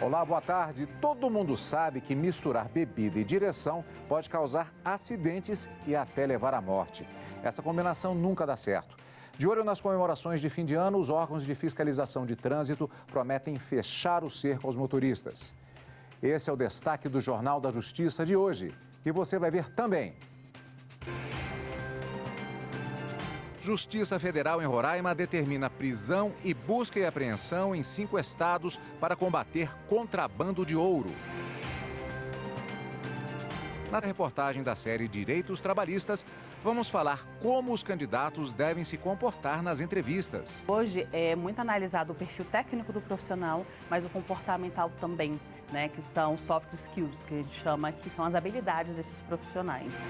Olá, boa tarde. Todo mundo sabe que misturar bebida e direção pode causar acidentes e até levar à morte. Essa combinação nunca dá certo. De olho nas comemorações de fim de ano, os órgãos de fiscalização de trânsito prometem fechar o cerco aos motoristas. Esse é o destaque do Jornal da Justiça de hoje. E você vai ver também. Justiça Federal em Roraima determina prisão e busca e apreensão em 5 estados para combater contrabando de ouro. Na reportagem da série Direitos Trabalhistas, vamos falar como os candidatos devem se comportar nas entrevistas. Hoje é muito analisado o perfil técnico do profissional, mas o comportamental também, né, que são soft skills, que a gente chama, que são as habilidades desses profissionais.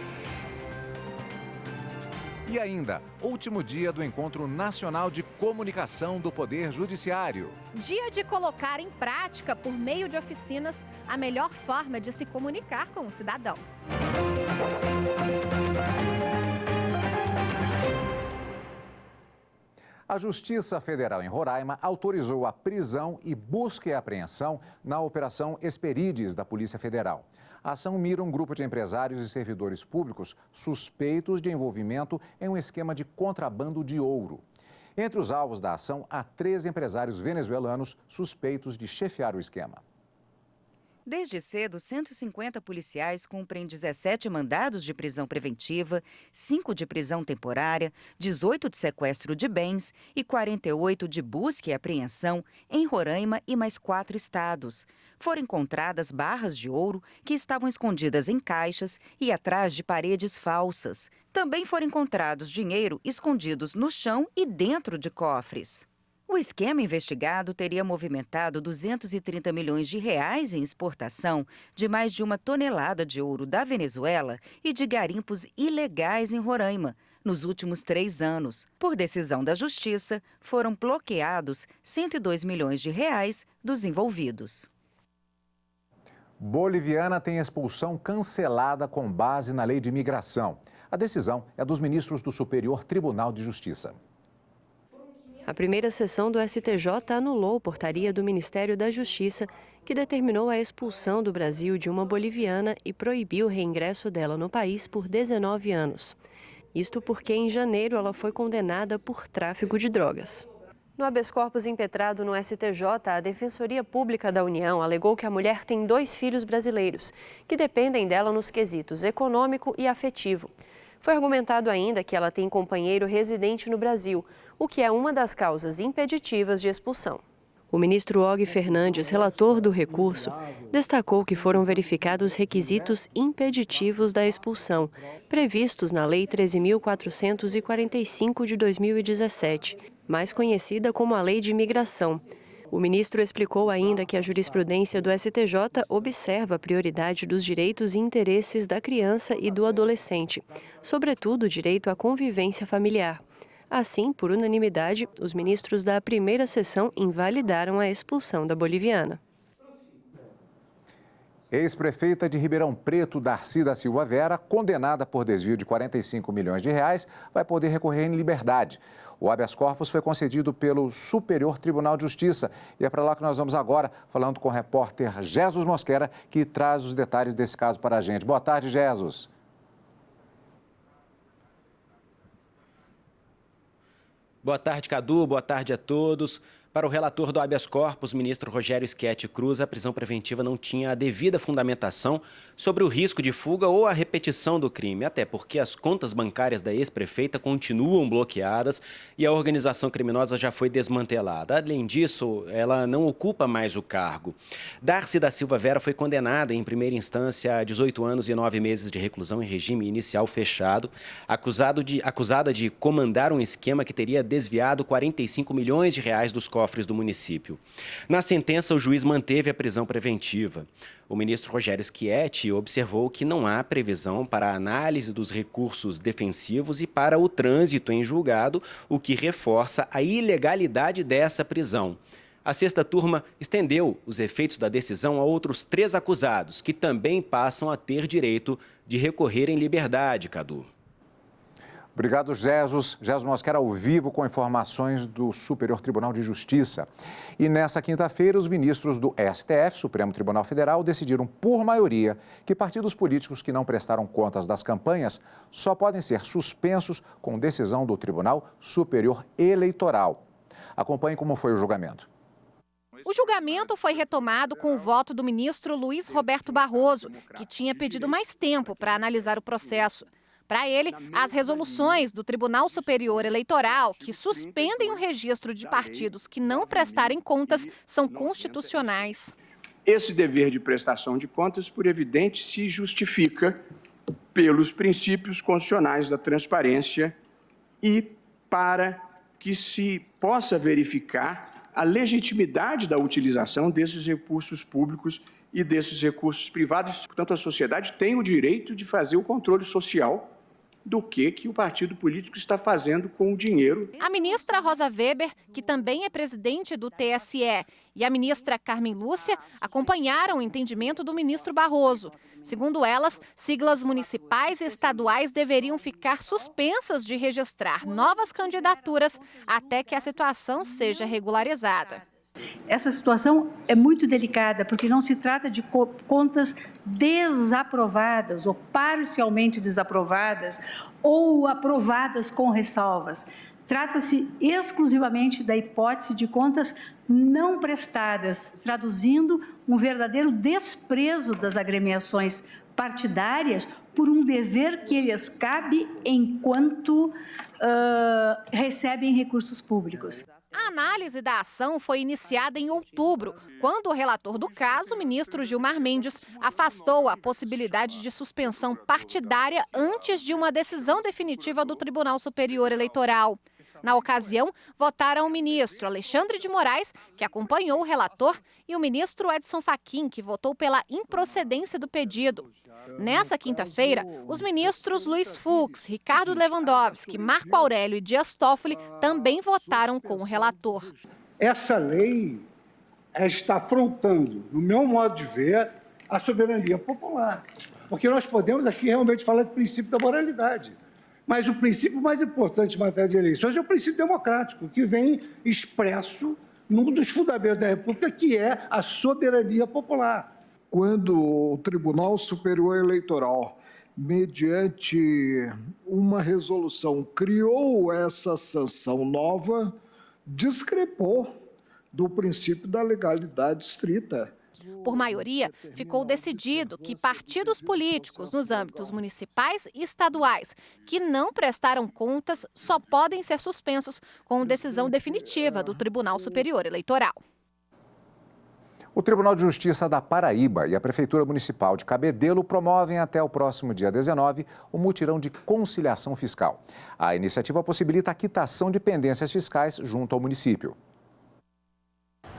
E ainda, último dia do Encontro Nacional de Comunicação do Poder Judiciário. Dia de colocar em prática, por meio de oficinas, a melhor forma de se comunicar com o cidadão. A Justiça Federal em Roraima autorizou a prisão e busca e apreensão na Operação Hesperides da Polícia Federal. A ação mira um grupo de empresários e servidores públicos suspeitos de envolvimento em um esquema de contrabando de ouro. Entre os alvos da ação, há 13 empresários venezuelanos suspeitos de chefiar o esquema. Desde cedo, 150 policiais cumprem 17 mandados de prisão preventiva, 5 de prisão temporária, 18 de sequestro de bens e 48 de busca e apreensão em Roraima e mais 4 estados. Foram encontradas barras de ouro que estavam escondidas em caixas e atrás de paredes falsas. Também foram encontrados dinheiro escondidos no chão e dentro de cofres. O esquema investigado teria movimentado 230 milhões de reais em exportação de mais de 1 tonelada de ouro da Venezuela e de garimpos ilegais em Roraima nos últimos 3 anos. Por decisão da Justiça, foram bloqueados 102 milhões de reais dos envolvidos. Boliviana tem expulsão cancelada com base na lei de imigração. A decisão é dos ministros do Superior Tribunal de Justiça. A primeira sessão do STJ anulou portaria do Ministério da Justiça, que determinou a expulsão do Brasil de uma boliviana e proibiu o reingresso dela no país por 19 anos. Isto porque, em janeiro, ela foi condenada por tráfico de drogas. No habeas corpus impetrado no STJ, a Defensoria Pública da União alegou que a mulher tem 2 filhos brasileiros, que dependem dela nos quesitos econômico e afetivo. Foi argumentado ainda que ela tem companheiro residente no Brasil, o que é uma das causas impeditivas de expulsão. O ministro Og Fernandes, relator do recurso, destacou que foram verificados requisitos impeditivos da expulsão, previstos na Lei 13.445 de 2017, mais conhecida como a Lei de Imigração. O ministro explicou ainda que a jurisprudência do STJ observa a prioridade dos direitos e interesses da criança e do adolescente, sobretudo o direito à convivência familiar. Assim, por unanimidade, os ministros da primeira sessão invalidaram a expulsão da boliviana. Ex-prefeita de Ribeirão Preto, Darcy da Silva Vera, condenada por desvio de 45 milhões de reais, vai poder recorrer em liberdade. O habeas corpus foi concedido pelo Superior Tribunal de Justiça. E é para lá que nós vamos agora, falando com o repórter Jesus Mosquera, que traz os detalhes desse caso para a gente. Boa tarde, Jesus. Boa tarde, Cadu. Boa tarde a todos. Para o relator do habeas corpus, ministro Rogério Schetti Cruz, a prisão preventiva não tinha a devida fundamentação sobre o risco de fuga ou a repetição do crime, até porque as contas bancárias da ex-prefeita continuam bloqueadas e a organização criminosa já foi desmantelada. Além disso, ela não ocupa mais o cargo. Darcy da Silva Vera foi condenada em primeira instância a 18 anos e 9 meses de reclusão em regime inicial fechado, acusada de comandar um esquema que teria desviado 45 milhões de reais dos cofres do município. Na sentença, o juiz manteve a prisão preventiva. O ministro Rogério Schetti observou que não há previsão para a análise dos recursos defensivos e para o trânsito em julgado, o que reforça a ilegalidade dessa prisão. A sexta turma estendeu os efeitos da decisão a outros 3 acusados, que também passam a ter direito de recorrer em liberdade, Cadu. Obrigado, Jesus. Jesus Mosquera ao vivo com informações do Superior Tribunal de Justiça. E nessa quinta-feira, os ministros do STF, Supremo Tribunal Federal, decidiram por maioria que partidos políticos que não prestaram contas das campanhas só podem ser suspensos com decisão do Tribunal Superior Eleitoral. Acompanhe como foi o julgamento. O julgamento foi retomado com o voto do ministro Luiz Roberto Barroso, que tinha pedido mais tempo para analisar o processo. Para ele, as resoluções do Tribunal Superior Eleitoral, que suspendem o registro de partidos que não prestarem contas, são constitucionais. Esse dever de prestação de contas, por evidente, se justifica pelos princípios constitucionais da transparência e para que se possa verificar a legitimidade da utilização desses recursos públicos e desses recursos privados. Portanto, a sociedade tem o direito de fazer o controle social do que o partido político está fazendo com o dinheiro. A ministra Rosa Weber, que também é presidente do TSE, e a ministra Carmen Lúcia acompanharam o entendimento do ministro Barroso. Segundo elas, siglas municipais e estaduais deveriam ficar suspensas de registrar novas candidaturas até que a situação seja regularizada. Essa situação é muito delicada, porque não se trata de contas desaprovadas ou parcialmente desaprovadas ou aprovadas com ressalvas. Trata-se exclusivamente da hipótese de contas não prestadas, traduzindo um verdadeiro desprezo das agremiações partidárias por um dever que lhes cabe enquanto recebem recursos públicos. A análise da ação foi iniciada em outubro, quando o relator do caso, o ministro Gilmar Mendes, afastou a possibilidade de suspensão partidária antes de uma decisão definitiva do Tribunal Superior Eleitoral. Na ocasião, votaram o ministro Alexandre de Moraes, que acompanhou o relator, e o ministro Edson Fachin, que votou pela improcedência do pedido. Nessa quinta-feira, os ministros Luiz Fux, Ricardo Lewandowski, Marco Aurélio e Dias Toffoli também votaram com o relator. Essa lei está afrontando, no meu modo de ver, a soberania popular. Porque nós podemos aqui realmente falar do princípio da moralidade. Mas o princípio mais importante em matéria de eleições é o princípio democrático, que vem expresso num dos fundamentos da República, que é a soberania popular. Quando o Tribunal Superior Eleitoral, mediante uma resolução, criou essa sanção nova, discrepou do princípio da legalidade estrita. Por maioria, ficou decidido que partidos políticos nos âmbitos municipais e estaduais que não prestaram contas só podem ser suspensos com decisão definitiva do Tribunal Superior Eleitoral. O Tribunal de Justiça da Paraíba e a Prefeitura Municipal de Cabedelo promovem até o próximo dia 19 o mutirão de conciliação fiscal. A iniciativa possibilita a quitação de pendências fiscais junto ao município.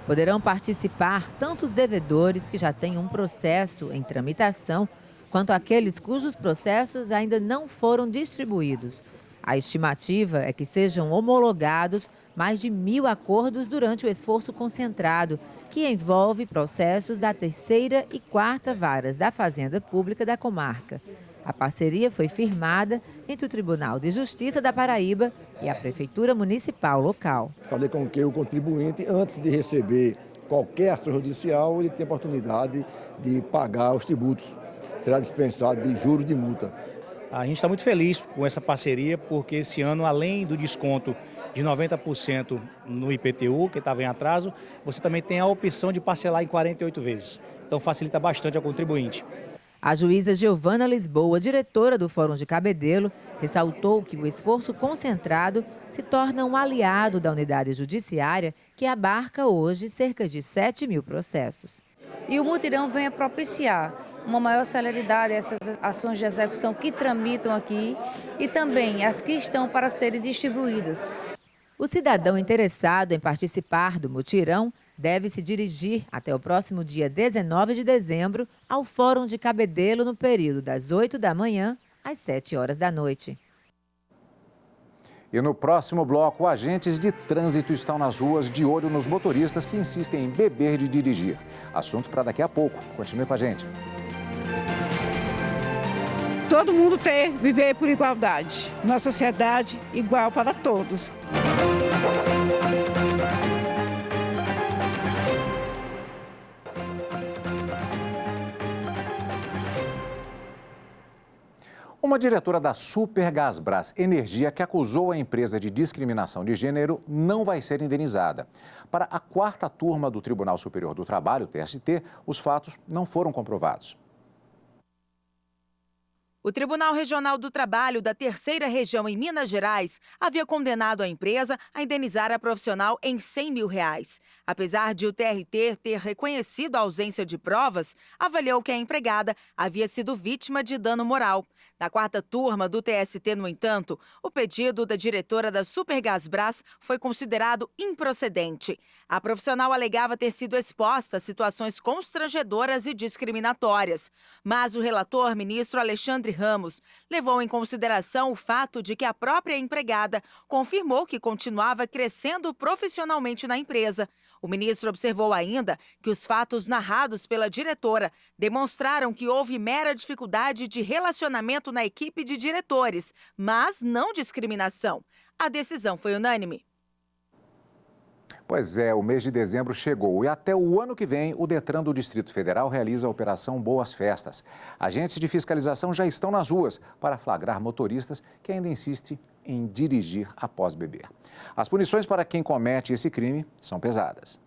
Poderão participar tanto os devedores que já têm um processo em tramitação, quanto aqueles cujos processos ainda não foram distribuídos. A estimativa é que sejam homologados mais de 1.000 acordos durante o esforço concentrado, que envolve processos da 3ª e 4ª varas da Fazenda Pública da comarca. A parceria foi firmada entre o Tribunal de Justiça da Paraíba e a Prefeitura Municipal local. Fazer com que o contribuinte, antes de receber qualquer ação judicial, ele tenha a oportunidade de pagar os tributos. Será dispensado de juros de multa. A gente está muito feliz com essa parceria, porque esse ano, além do desconto de 90% no IPTU, que estava em atraso, você também tem a opção de parcelar em 48 vezes. Então facilita bastante ao contribuinte. A juíza Giovana Lisboa, diretora do Fórum de Cabedelo, ressaltou que o esforço concentrado se torna um aliado da unidade judiciária, que abarca hoje cerca de 7.000 processos. E o mutirão vem a propiciar uma maior celeridade a essas ações de execução que tramitam aqui e também as que estão para serem distribuídas. O cidadão interessado em participar do mutirão deve se dirigir até o próximo dia 19 de dezembro ao Fórum de Cabedelo no período das 8 da manhã às 7 horas da noite. E no próximo bloco, agentes de trânsito estão nas ruas de olho nos motoristas que insistem em beber de dirigir. Assunto para daqui a pouco. Continue com a gente. todo mundo viver por igualdade, uma sociedade igual para todos. Uma diretora da Supergasbras Energia que acusou a empresa de discriminação de gênero não vai ser indenizada. Para a 4ª turma do Tribunal Superior do Trabalho, TST, os fatos não foram comprovados. O Tribunal Regional do Trabalho da 3ª Região em Minas Gerais havia condenado a empresa a indenizar a profissional em R$100 mil. Apesar de o TRT ter reconhecido a ausência de provas, avaliou que a empregada havia sido vítima de dano moral. Na 4ª turma do TST, no entanto, o pedido da diretora da Supergasbras foi considerado improcedente. A profissional alegava ter sido exposta a situações constrangedoras e discriminatórias. Mas o relator, ministro Alexandre Ramos, levou em consideração o fato de que a própria empregada confirmou que continuava crescendo profissionalmente na empresa. O ministro observou ainda que os fatos narrados pela diretora demonstraram que houve mera dificuldade de relacionamento na equipe de diretores, mas não discriminação. A decisão foi unânime. Pois é, o mês de dezembro chegou e até o ano que vem o Detran do Distrito Federal realiza a Operação Boas Festas. Agentes de fiscalização já estão nas ruas para flagrar motoristas que ainda insistem em dirigir após beber. As punições para quem comete esse crime são pesadas.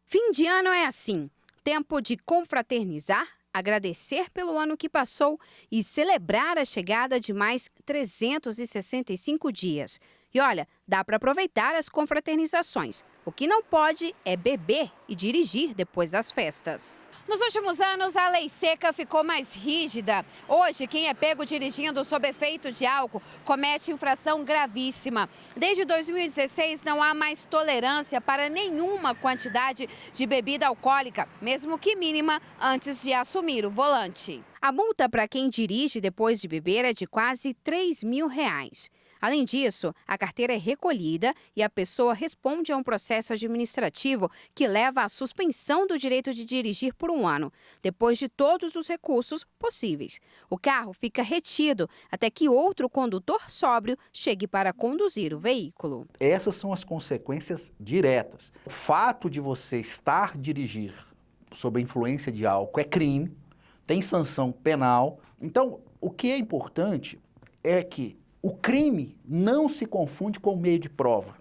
Fim de ano é assim, tempo de confraternizar, agradecer pelo ano que passou e celebrar a chegada de mais 365 dias. E olha, dá para aproveitar as confraternizações. O que não pode é beber e dirigir depois das festas. Nos últimos anos, a lei seca ficou mais rígida. Hoje, quem é pego dirigindo sob efeito de álcool comete infração gravíssima. Desde 2016, não há mais tolerância para nenhuma quantidade de bebida alcoólica, mesmo que mínima, antes de assumir o volante. A multa para quem dirige depois de beber é de quase R$3 mil. Além disso, a carteira é recolhida e a pessoa responde a um processo administrativo que leva à suspensão do direito de dirigir por 1 ano, depois de todos os recursos possíveis. O carro fica retido até que outro condutor sóbrio chegue para conduzir o veículo. Essas são as consequências diretas. O fato de você dirigir sob a influência de álcool é crime, tem sanção penal. Então, o que é importante é que o crime não se confunde com o meio de prova.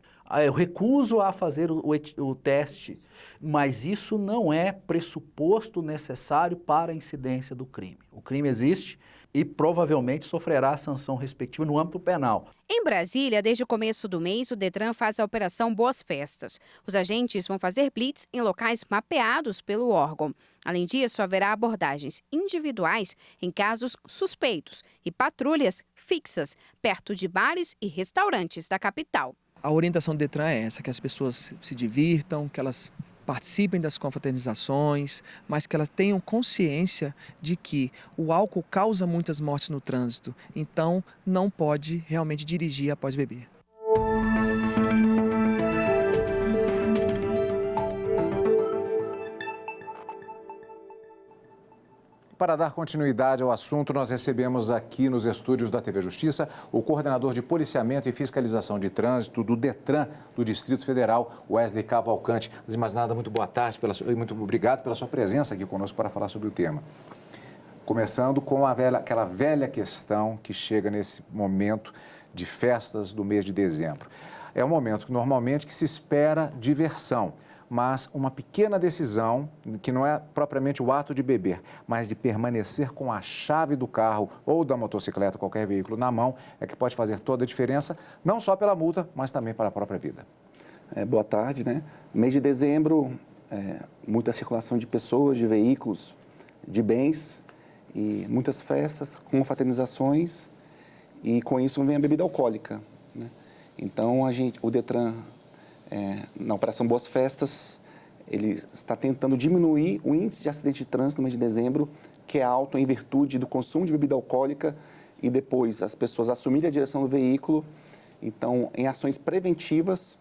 Eu recuso a fazer o teste, mas isso não é pressuposto necessário para a incidência do crime. O crime existe e provavelmente sofrerá a sanção respectiva no âmbito penal. Em Brasília, desde o começo do mês, o Detran faz a Operação Boas Festas. Os agentes vão fazer blitz em locais mapeados pelo órgão. Além disso, haverá abordagens individuais em casos suspeitos e patrulhas fixas perto de bares e restaurantes da capital. A orientação do Detran é essa, que as pessoas se divirtam, que elas participem das confraternizações, mas que elas tenham consciência de que o álcool causa muitas mortes no trânsito, então não pode realmente dirigir após beber. Para dar continuidade ao assunto, nós recebemos aqui nos estúdios da TV Justiça o coordenador de policiamento e fiscalização de trânsito do Detran do Distrito Federal, Wesley Cavalcante. Antes de mais nada, muito boa tarde e muito obrigado pela sua presença aqui conosco para falar sobre o tema. Começando com aquela velha questão que chega nesse momento de festas do mês de dezembro. É um momento que normalmente que se espera diversão, mas uma pequena decisão, que não é propriamente o ato de beber, mas de permanecer com a chave do carro ou da motocicleta, qualquer veículo na mão, é que pode fazer toda a diferença, não só pela multa, mas também para a própria vida. Boa tarde, né? Mês de dezembro, muita circulação de pessoas, de veículos, de bens e muitas festas, confraternizações e com isso vem a bebida alcoólica, né? Então, o Detran, na Operação Boas Festas, ele está tentando diminuir o índice de acidente de trânsito no mês de dezembro, que é alto em virtude do consumo de bebida alcoólica e depois as pessoas assumirem a direção do veículo. Então, em ações preventivas,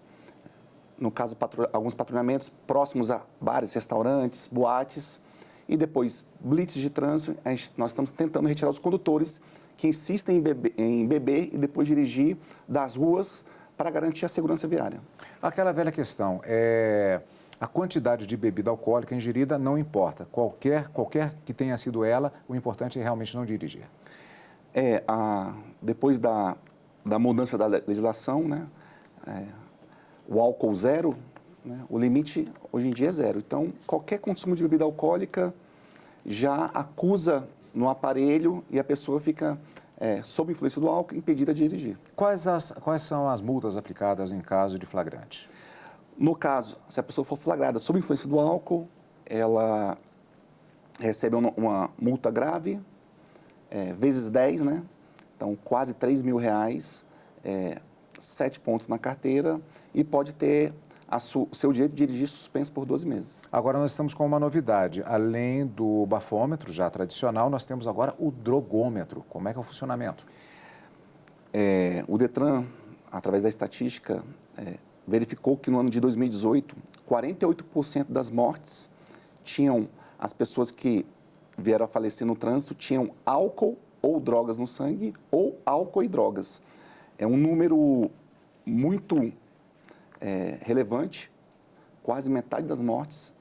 no caso, alguns patrulhamentos próximos a bares, restaurantes, boates, e depois blitz de trânsito. Nós estamos tentando retirar os condutores que insistem em beber e depois dirigir das ruas para garantir a segurança viária. Aquela velha questão, a quantidade de bebida alcoólica ingerida não importa. Qualquer que tenha sido ela, o importante é realmente não dirigir. Depois da mudança da legislação, né, o álcool zero, né, o limite hoje em dia é zero. Então, qualquer consumo de bebida alcoólica já acusa no aparelho e a pessoa fica sob influência do álcool, impedida de dirigir. Quais são as multas aplicadas em caso de flagrante? No caso, se a pessoa for flagrada sob influência do álcool, ela recebe uma multa grave, vezes 10, né? Então, quase R$3 mil, 7 pontos na carteira e pode ter o seu direito de dirigir suspenso por 12 meses. Agora nós estamos com uma novidade. Além do bafômetro, já tradicional, nós temos agora o drogômetro. Como é que é o funcionamento? O Detran, através da estatística, verificou que no ano de 2018, 48% das mortes as pessoas que vieram a falecer no trânsito tinham álcool ou drogas no sangue ou álcool e drogas. É um número muito relevante, quase metade das mortes,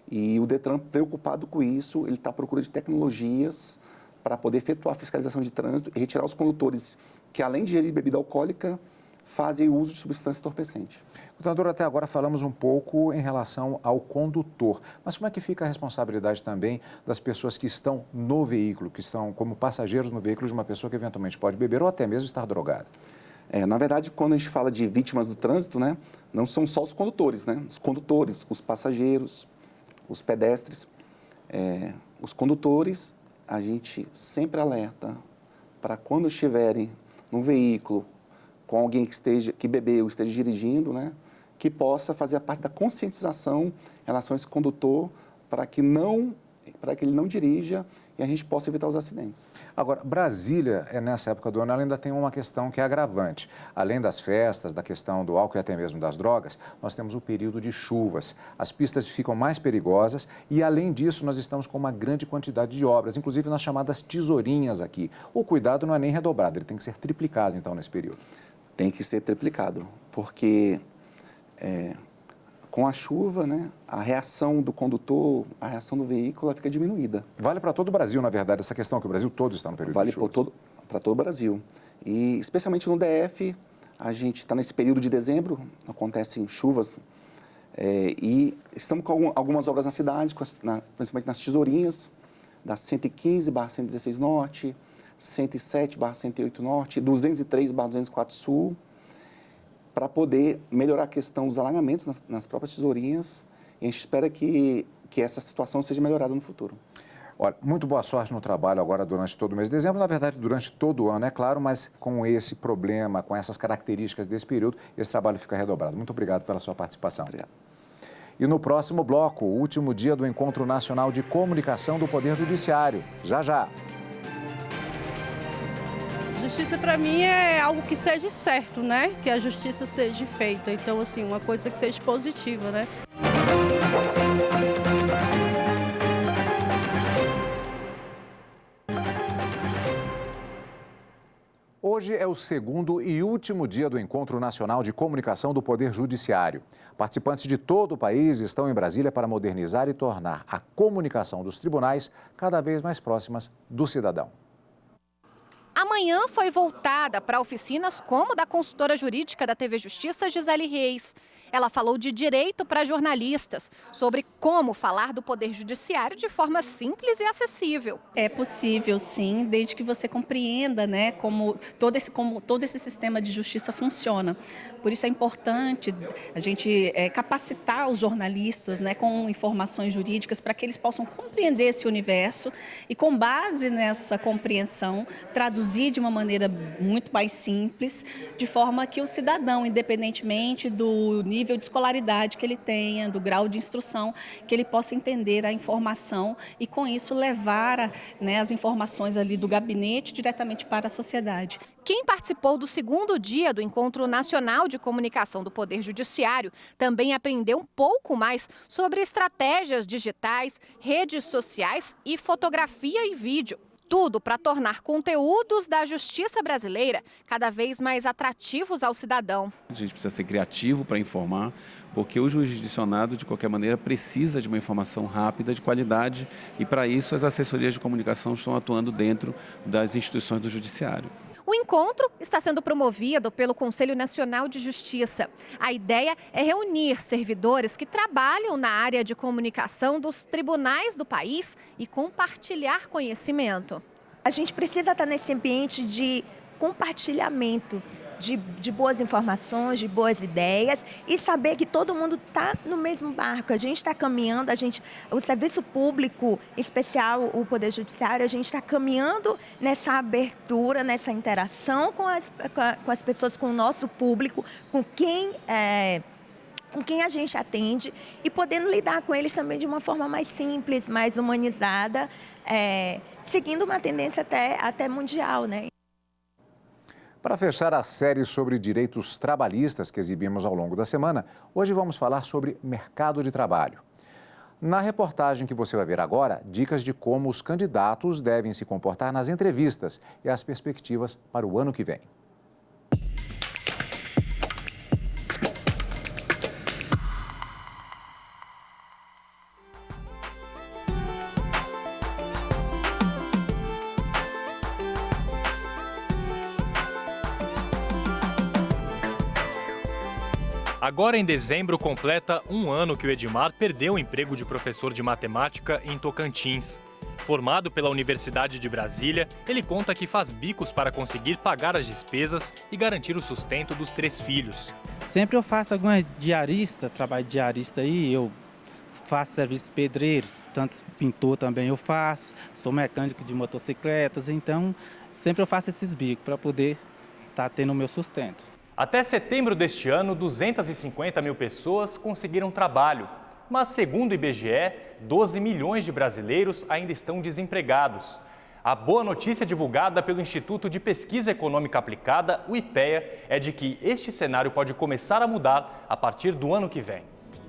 e o Detran, preocupado com isso, ele está à procura de tecnologias para poder efetuar a fiscalização de trânsito e retirar os condutores que, além de ingerir bebida alcoólica, fazem uso de substância entorpecente. Doutor, até agora falamos um pouco em relação ao condutor, mas como é que fica a responsabilidade também das pessoas que estão no veículo, que estão como passageiros no veículo de uma pessoa que eventualmente pode beber ou até mesmo estar drogada? Na verdade, quando a gente fala de vítimas do trânsito, né, não são só os condutores, né? Os condutores, os passageiros, os pedestres. Os condutores, a gente sempre alerta para quando estiverem no veículo com alguém que bebeu, esteja dirigindo, né, que possa fazer a parte da conscientização em relação a esse condutor para que ele não dirija e a gente possa evitar os acidentes. Agora, Brasília, nessa época do ano, ela ainda tem uma questão que é agravante. Além das festas, da questão do álcool e até mesmo das drogas, nós temos o período de chuvas. As pistas ficam mais perigosas e, além disso, nós estamos com uma grande quantidade de obras, inclusive nas chamadas tesourinhas aqui. O cuidado não é nem redobrado, ele tem que ser triplicado, então, nesse período. Tem que ser triplicado, porque com a chuva, né, a reação do condutor, a reação do veículo, ela fica diminuída. Vale para todo o Brasil, na verdade, essa questão, que o Brasil todo está no período de chuvas. Vale para todo o Brasil. E, especialmente no DF, a gente está nesse período de dezembro, acontecem chuvas, e estamos com algumas obras na cidade, principalmente nas tesourinhas, da 115/116 Norte, 107/108 Norte, 203/204 Sul, para poder melhorar a questão dos alagamentos nas próprias tesourinhas, e a gente espera que essa situação seja melhorada no futuro. Olha, muito boa sorte no trabalho agora durante todo o mês de dezembro, na verdade durante todo o ano, é claro, mas com esse problema, com essas características desse período, esse trabalho fica redobrado. Muito obrigado pela sua participação. Obrigado. E no próximo bloco, o último dia do Encontro Nacional de Comunicação do Poder Judiciário. Já, já. Justiça, para mim, é algo que seja certo, né? Que a justiça seja feita. Então, assim, uma coisa que seja positiva, né? Hoje é o segundo e último dia do Encontro Nacional de Comunicação do Poder Judiciário. Participantes de todo o país estão em Brasília para modernizar e tornar a comunicação dos tribunais cada vez mais próximas do cidadão. Amanhã foi voltada para oficinas como da consultora jurídica da TV Justiça, Gisele Reis. Ela falou de direito para jornalistas, sobre como falar do Poder Judiciário de forma simples e acessível. É possível, sim, desde que você compreenda, né, como todo esse sistema de justiça funciona. Por isso é importante a gente capacitar os jornalistas, né, com informações jurídicas para que eles possam compreender esse universo e, com base nessa compreensão, traduzir de uma maneira muito mais simples, de forma que o cidadão, independentemente do nível nível de escolaridade que ele tenha, do grau de instrução, que ele possa entender a informação e, com isso, levar as informações ali do gabinete diretamente para a sociedade. Quem participou do segundo dia do Encontro Nacional de Comunicação do Poder Judiciário também aprendeu um pouco mais sobre estratégias digitais, redes sociais e fotografia e vídeo. Tudo para tornar conteúdos da justiça brasileira cada vez mais atrativos ao cidadão. A gente precisa ser criativo para informar, porque o jurisdicionado, de qualquer maneira, precisa de uma informação rápida, de qualidade, e para isso as assessorias de comunicação estão atuando dentro das instituições do judiciário. O encontro está sendo promovido pelo Conselho Nacional de Justiça. A ideia é reunir servidores que trabalham na área de comunicação dos tribunais do país e compartilhar conhecimento. A gente precisa estar nesse ambiente de compartilhamento de boas informações, de boas ideias e saber que todo mundo está no mesmo barco. A gente está caminhando, o serviço público, em especial o Poder Judiciário, a gente está caminhando nessa abertura, nessa interação com as pessoas, com o nosso público, com quem a gente atende e podendo lidar com eles também de uma forma mais simples, mais humanizada, seguindo uma tendência até mundial, né? Para fechar a série sobre direitos trabalhistas que exibimos ao longo da semana, hoje vamos falar sobre mercado de trabalho. Na reportagem que você vai ver agora, dicas de como os candidatos devem se comportar nas entrevistas e as perspectivas para o ano que vem. Agora, em dezembro, completa um ano que o Edmar perdeu o emprego de professor de matemática em Tocantins. Formado pela Universidade de Brasília, ele conta que faz bicos para conseguir pagar as despesas e garantir o sustento dos 3 filhos. Sempre eu faço algumas diaristas, trabalho de diarista aí, eu faço serviço de pedreiro, tanto pintor também eu faço, sou mecânico de motocicletas, então sempre eu faço esses bicos para poder estar tendo o meu sustento. Até setembro deste ano, 250 mil pessoas conseguiram trabalho. Mas, segundo o IBGE, 12 milhões de brasileiros ainda estão desempregados. A boa notícia divulgada pelo Instituto de Pesquisa Econômica Aplicada, o IPEA, é de que este cenário pode começar a mudar a partir do ano que vem.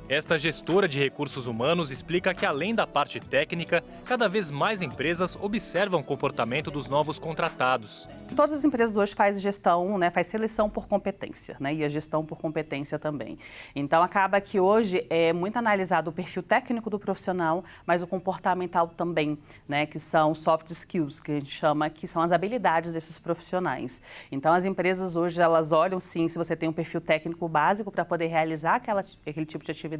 Esta gestora de recursos humanos explica que, além da parte técnica, cada vez mais empresas observam o comportamento dos novos contratados. Todas as empresas hoje fazem gestão, faz seleção por competência, e a gestão por competência também. Então, acaba que hoje é muito analisado o perfil técnico do profissional, mas o comportamental também, que são soft skills, que a gente chama, que são as habilidades desses profissionais. Então, as empresas hoje, elas olham sim se você tem um perfil técnico básico para poder realizar aquele tipo de atividade,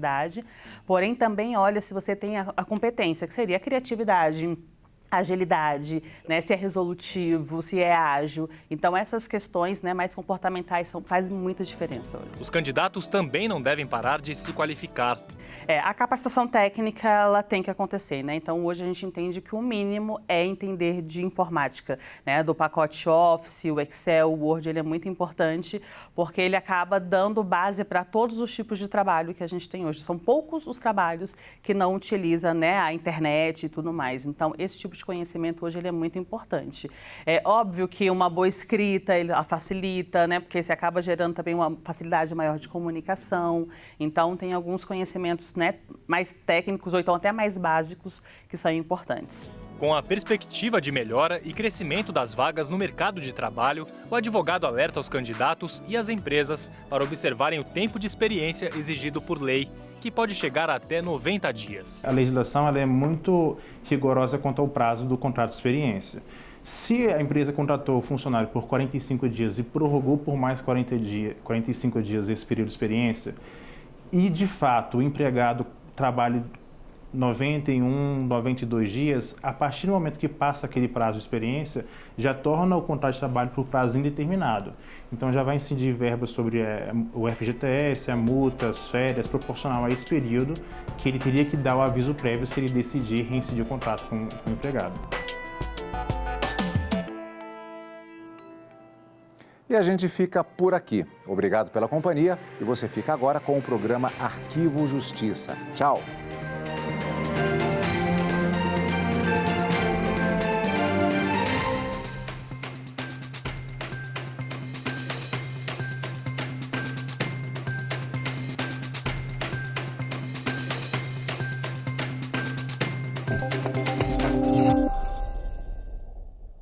porém também olha se você tem a competência, que seria a criatividade, agilidade, se é resolutivo, se é ágil. Então, essas questões mais comportamentais fazem muita diferença hoje. Os candidatos também não devem parar de se qualificar. A capacitação técnica, ela tem que acontecer, Então, hoje a gente entende que o mínimo é entender de informática, Do pacote Office, o Excel, o Word, ele é muito importante, porque ele acaba dando base para todos os tipos de trabalho que a gente tem hoje. São poucos os trabalhos que não utilizam, a internet e tudo mais. Então, esse tipo de conhecimento hoje ele é muito importante. É óbvio que uma boa escrita ele a facilita, Porque você acaba gerando também uma facilidade maior de comunicação. Então, tem alguns conhecimentos mais técnicos ou então até mais básicos que são importantes. Com a perspectiva de melhora e crescimento das vagas no mercado de trabalho, o advogado alerta os candidatos e as empresas para observarem o tempo de experiência exigido por lei, que pode chegar a até 90 dias. A legislação ela é muito rigorosa quanto ao prazo do contrato de experiência. Se a empresa contratou o funcionário por 45 dias e prorrogou por mais 45 dias esse período de experiência, e, de fato, o empregado trabalha 91, 92 dias, a partir do momento que passa aquele prazo de experiência, já torna o contrato de trabalho por prazo indeterminado. Então, já vai incidir verbas sobre o FGTS, a multa, as férias, proporcional a esse período que ele teria que dar o aviso prévio se ele decidir reincidir o contrato com o empregado. E a gente fica por aqui. Obrigado pela companhia e você fica agora com o programa Arquivo Justiça. Tchau!